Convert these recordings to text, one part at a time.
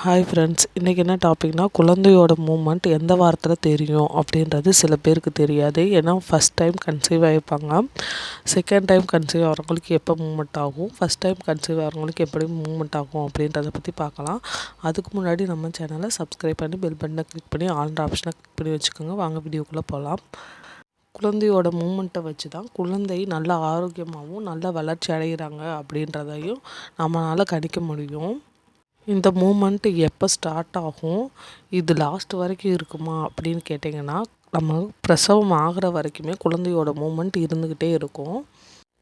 Hi friends, இன்றைக்கி என்ன டாபிக்னால் குழந்தையோட மூமெண்ட் எந்த வாரத்தில் தெரியும் அப்படின்றது சில பேருக்கு தெரியாது. ஏன்னா ஃபஸ்ட் டைம் கன்சீவ் ஆகிருப்பாங்க. செகண்ட் டைம் கன்சீவ் ஆகிறவங்களுக்கு எப்போ மூமெண்ட் ஆகும், ஃபஸ்ட் டைம் கன்சீவ் ஆகிறவங்களுக்கு எப்படி மூமெண்ட் ஆகும் அப்படின்றத பற்றி பார்க்கலாம். அதுக்கு முன்னாடி நம்ம சேனலை சப்ஸ்கிரைப் பண்ணி பெல் பட்டனை கிளிக் பண்ணி ஆல்ன்ற ஆப்ஷனை கிளிக் பண்ணி வச்சுக்கோங்க. வாங்க வீடியோக்குள்ளே போகலாம். குழந்தையோட மூமெண்ட்டை வச்சு தான் குழந்தை நல்ல ஆரோக்கியமாகவும் நல்ல வளர்ச்சி அடைகிறாங்க அப்படின்றதையும் நம்மளால் கணிக்க முடியும். இந்த மூமெண்ட் எப்போ ஸ்டார்ட் ஆகும், இது லாஸ்ட் வரைக்கும் இருக்குமா அப்படின்னு கேட்டிங்கன்னா, நம்ம பிரசவம் ஆகிற வரைக்குமே குழந்தையோட மூமெண்ட் இருந்துக்கிட்டே இருக்கும்.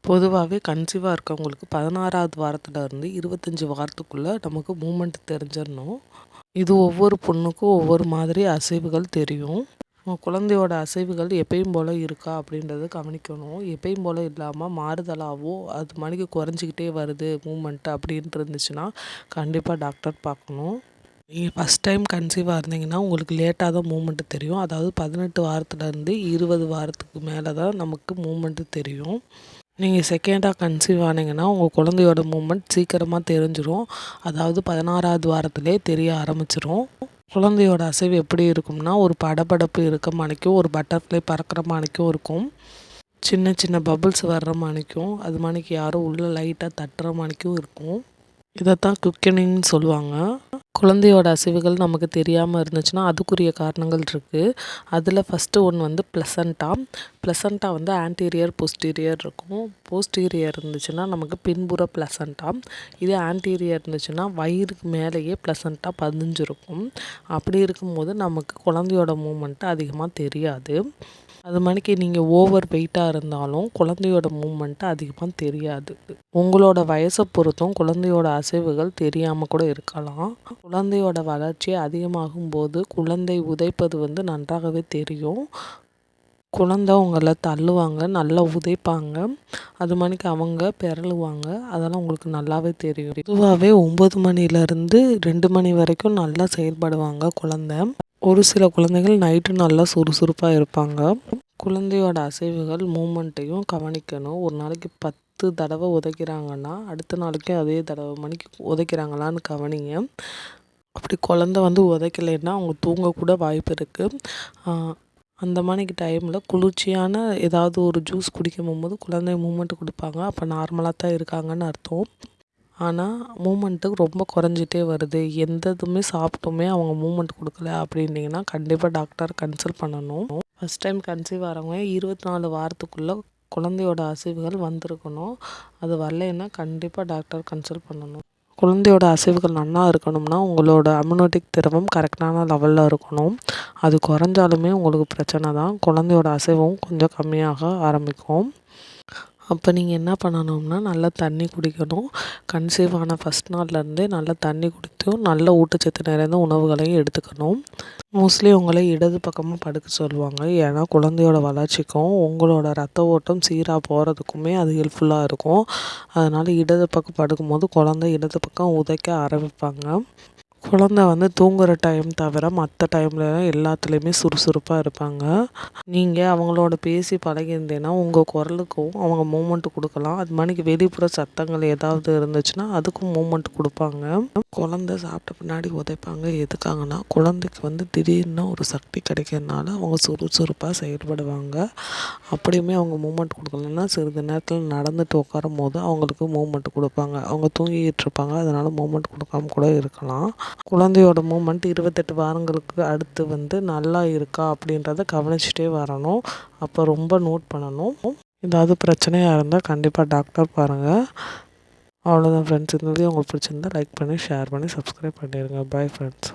பொதுவாகவே கன்சீவாக இருக்கவங்களுக்கு 16வது வாரத்துலேருந்து 25 வாரத்துக்குள்ளே நமக்கு மூமெண்ட் தெரிஞ்சிடணும். இது ஒவ்வொரு பொண்ணுக்கும் ஒவ்வொரு மாதிரி அசைவுகள் தெரியும். குழந்தையோட அசைவுகள் எப்பயும் போல் இருக்கா அப்படின்றத கவனிக்கணும். எப்பயும் போல் இல்லாமல் மாறுதலாகவோ அது மணிக்கு குறைஞ்சிக்கிட்டே வருது மூமெண்ட் அப்படின்ட்டு இருந்துச்சுன்னா கண்டிப்பாக டாக்டர் பார்க்கணும். நீங்கள் ஃபஸ்ட் டைம் கன்சீவாக இருந்தீங்கன்னா உங்களுக்கு லேட்டாக தான் மூமெண்ட்டு தெரியும். அதாவது 18 வாரத்துலேருந்து 20 வாரத்துக்கு மேலே தான் நமக்கு மூமெண்ட்டு தெரியும். நீங்கள் செகண்டாக கன்சீவ் ஆனீங்கன்னா உங்கள் குழந்தையோட மூமெண்ட் சீக்கிரமாக தெரிஞ்சிடும். அதாவது 16வது வாரத்திலே தெரிய ஆரம்பிச்சிடும். குழந்தையோட அசைவு எப்படி இருக்கும்னா, ஒரு படபடப்பு இருக்க மாணிக்கும், ஒரு பட்டர்ஃப்ளை பறக்கிற மாணிக்கும் இருக்கும். சின்ன சின்ன பபுள்ஸ் வர்ற மாணிக்கும், அது மாணிக்கு யாரோ உள்ளே லைட்டாக தட்டுற மாணிக்கும் இருக்கும். இதைத்தான் குக்கனிங்னு சொல்லுவாங்க. குழந்தையோட அசைவுகள் நமக்கு தெரியாமல் இருந்துச்சுன்னா அதுக்குரிய காரணங்கள் இருக்குது. அதில் ஃபஸ்ட்டு ஒன்று வந்து ப்ளசண்டா வந்து ஆன்டீரியர் போஸ்டீரியர் இருக்கும். போஸ்டீரியர் இருந்துச்சுன்னா நமக்கு பின்புற ப்ளசண்டா, இதே ஆன்டீரியர் இருந்துச்சுன்னா வயிறுக்கு மேலேயே ப்ளசண்டா பதிஞ்சிருக்கும். அப்படி இருக்கும்போது நமக்கு குழந்தையோட மூமெண்ட்டு அதிகமாக தெரியாது. அது மாதிரிக்கு நீங்கள் ஓவர் வெயிட்டாக இருந்தாலும் குழந்தையோட மூமெண்ட்டு அதிகமாக தெரியாது. உங்களோட வயசை பொறுத்தும் குழந்தையோட அசைவுகள் தெரியாமல் கூட இருக்கலாம். குழந்தையோட வளர்ச்சி அதிகமாகும் போது குழந்தை உதைப்பது வந்து நன்றாகவே தெரியும். குழந்தை உங்களை தள்ளுவாங்க, நல்லா உதைப்பாங்க, அது மாதிரிக்கு அவங்க பிறழுவாங்க, அதெல்லாம் உங்களுக்கு நல்லாவே தெரியும். பொதுவாகவே 9 மணிலேருந்து 2 மணி வரைக்கும் நல்லா செயல்படுவாங்க குழந்தை. ஒரு சில குழந்தைகள் நைட்டு நல்லா சுறுசுறுப்பாக இருப்பாங்க. குழந்தையோட அசைவுகள் மூமெண்ட்டையும் கவனிக்கணும். ஒரு நாளைக்கு 10 தடவை உதைக்கிறாங்கன்னா அடுத்த நாளைக்கு அதே தடவை மணிக்கு உதைக்கிறாங்களான்னு கவனிங்க. அப்படி குழந்த வந்து உதைக்கலைன்னா அவங்க தூங்கக்கூட வாய்ப்பு இருக்குது. அந்த மாதிரிக்கு டைமில் குளிர்ச்சியான ஏதாவது ஒரு ஜூஸ் குடிக்கும் போது குழந்தை மூமெண்ட் கொடுப்பாங்க. அப்போ நார்மலாக தான் இருக்காங்கன்னு அர்த்தம். ஆனால் மூமெண்ட்டு ரொம்ப குறைஞ்சிட்டே வருது, எந்த இதுவுமே சாப்பிட்டுமே அவங்க மூமெண்ட் கொடுக்கல அப்படின்னிங்கன்னா கண்டிப்பாக டாக்டர் கன்சல்ட் பண்ணணும். ஃபஸ்ட் டைம் கன்சீவ் ஆகிறவங்க 24 வாரத்துக்குள்ளே குழந்தையோட அசைவுகள் வந்திருக்கணும். அது வரலைன்னா கண்டிப்பாக டாக்டர் கன்சல்ட் பண்ணணும். குழந்தையோட அசைவுகள் நல்லா இருக்கணும்னா உங்களோட அம்யூனிட்டிக் திரவம் கரெக்டான லெவலில் இருக்கணும். அது குறைஞ்சாலுமே உங்களுக்கு பிரச்சனை தான். குழந்தையோட அசைவும் கொஞ்சம் கம்மியாக ஆரம்பிக்கும். அப்போ நீங்கள் என்ன பண்ணணும்னா நல்லா தண்ணி குடிக்கணும். கன்சீவ் ஆன ஃபஸ்ட் நாள்லேருந்தே நல்லா தண்ணி குடித்தும் நல்ல ஊட்டச்சத்து நிறைந்த உணவுகளையும் எடுத்துக்கணும். மோஸ்ட்லி உங்களை இடது பக்கமாக படுக்க சொல்லுவாங்க. ஏன்னா குழந்தையோட வளர்ச்சிக்கும் உங்களோட ரத்த ஓட்டம் சீராக போகிறதுக்குமே அது ஹெல்ப்ஃபுல்லாக இருக்கும். அதனால் இடது பக்கம் படுக்கும்போது குழந்தை இடது பக்கம் உதைக்க ஆரம்பிப்பாங்க. குழந்த வந்து தூங்குகிற டைம் தவிர மற்ற டைமில் எல்லாத்துலேயுமே சுறுசுறுப்பாக இருப்பாங்க. நீங்கள் அவங்களோட பேசி பழகியிருந்தேன்னா உங்கள் குரலுக்கும் அவங்க மூமெண்ட் கொடுக்கலாம். அது மாதிரிக்கு வெளிப்புற சத்தங்கள் ஏதாவது இருந்துச்சுன்னா அதுக்கும் மூமெண்ட் கொடுப்பாங்க. குழந்த சாப்பிட்ட பின்னாடி உதைப்பாங்க. எதுக்காகனா குழந்தைக்கு வந்து திடீர்னு ஒரு சக்தி கிடைக்கிறதுனால அவங்க சுறுசுறுப்பாக செயல்படுவாங்க. அப்படியுமே அவங்க மூமெண்ட் கொடுக்கலன்னா சிறிது நேரத்தில் நடந்துட்டு உட்காரும் போது அவங்களுக்கு மூமெண்ட் கொடுப்பாங்க. அவங்க தூங்கிக்கிட்டு இருப்பாங்க, அதனால் மூமெண்ட் கொடுக்காம கூட இருக்கலாம். குழந்தையோட மூமெண்ட் 28 வாரங்களுக்கு அடுத்து வந்து நல்லா இருக்கா அப்படின்றத கவனிச்சிட்டே வரணும். அப்போ ரொம்ப நோட் பண்ணணும். ஏதாவது பிரச்சனையாக இருந்தால் கண்டிப்பாக டாக்டர் பாருங்கள். அவ்வளோதான் ஃப்ரெண்ட்ஸ். இந்த வீடியோ உங்களுக்கு பிடிச்சிருந்தா லைக் பண்ணி ஷேர் பண்ணி சப்ஸ்கிரைப் பண்ணிடுங்க. Bye friends.